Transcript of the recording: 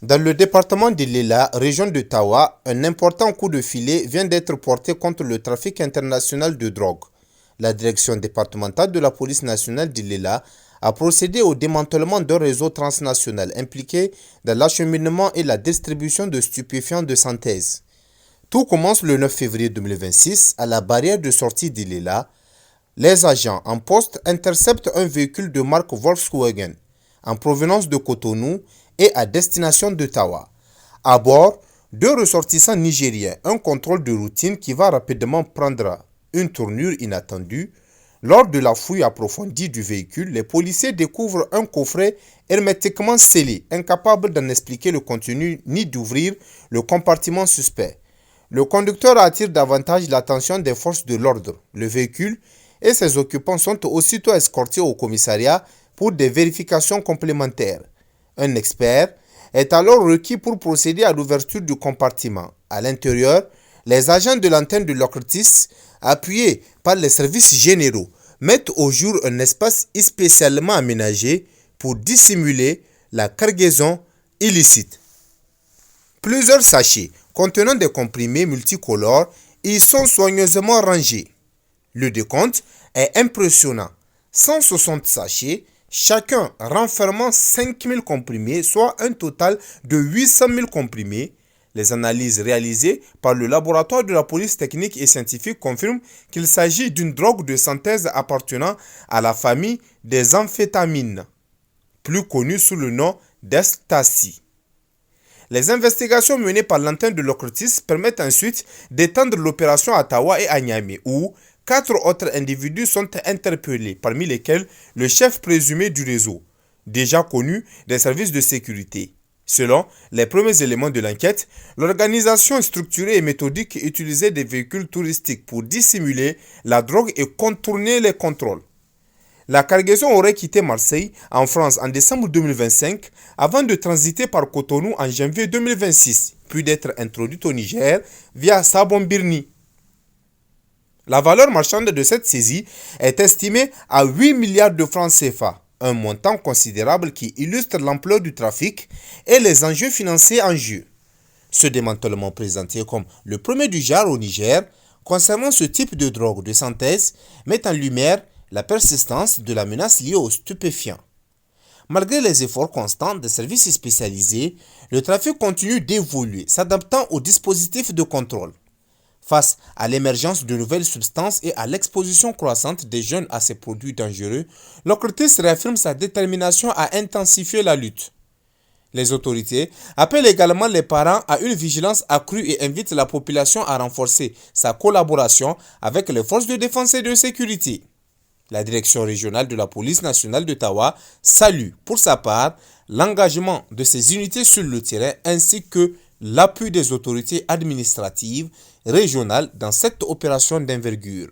Dans le département de l'Ila, région de Tawa, un important coup de filet vient d'être porté contre le trafic international de drogue. La direction départementale de la police nationale de l'Ila a procédé au démantèlement d'un réseau transnational impliqué dans l'acheminement et la distribution de stupéfiants de synthèse. Tout commence le 9 février 2026 à la barrière de sortie de l'Ila. Les agents en poste interceptent un véhicule de marque Volkswagen en provenance de Cotonou et à destination de Tawa. À bord, deux ressortissants nigériens, un contrôle de routine qui va rapidement prendre une tournure inattendue. Lors de la fouille approfondie du véhicule, les policiers découvrent un coffret hermétiquement scellé, incapable d'en expliquer le contenu ni d'ouvrir le compartiment suspect. Le conducteur attire davantage l'attention des forces de l'ordre. Le véhicule et ses occupants sont aussitôt escortés au commissariat pour des vérifications complémentaires. Un expert est alors requis pour procéder à l'ouverture du compartiment. À l'intérieur, les agents de l'antenne de l'OCRTIS, appuyés par les services généraux, mettent au jour un espace spécialement aménagé pour dissimuler la cargaison illicite. Plusieurs sachets contenant des comprimés multicolores y sont soigneusement rangés. Le décompte est impressionnant. 160 sachets, chacun renfermant 5000 comprimés, soit un total de 800 000 comprimés. Les analyses réalisées par le laboratoire de la police technique et scientifique confirment qu'il s'agit d'une drogue de synthèse appartenant à la famille des amphétamines, plus connue sous le nom d'ecstasy. Les investigations menées par l'antenne de l'OCRTIS permettent ensuite d'étendre l'opération à Tawa et à Niamey, où 4 autres individus sont interpellés, parmi lesquels le chef présumé du réseau, déjà connu des services de sécurité. Selon les premiers éléments de l'enquête, l'organisation structurée et méthodique utilisait des véhicules touristiques pour dissimuler la drogue et contourner les contrôles. La cargaison aurait quitté Marseille, en France, en décembre 2025, avant de transiter par Cotonou en janvier 2026, puis d'être introduite au Niger via Sabon-Birni. La valeur marchande de cette saisie est estimée à 8 milliards de francs CFA, un montant considérable qui illustre l'ampleur du trafic et les enjeux financiers en jeu. Ce démantèlement présenté comme le premier du genre au Niger concernant ce type de drogue de synthèse met en lumière la persistance de la menace liée aux stupéfiants. Malgré les efforts constants des services spécialisés, le trafic continue d'évoluer, s'adaptant aux dispositifs de contrôle. Face à l'émergence de nouvelles substances et à l'exposition croissante des jeunes à ces produits dangereux, l'OCRTIS réaffirme sa détermination à intensifier la lutte. Les autorités appellent également les parents à une vigilance accrue et invitent la population à renforcer sa collaboration avec les forces de défense et de sécurité. La direction régionale de la police nationale d'Ottawa salue, pour sa part, l'engagement de ses unités sur le terrain ainsi que l'appui des autorités administratives régionales dans cette opération d'envergure.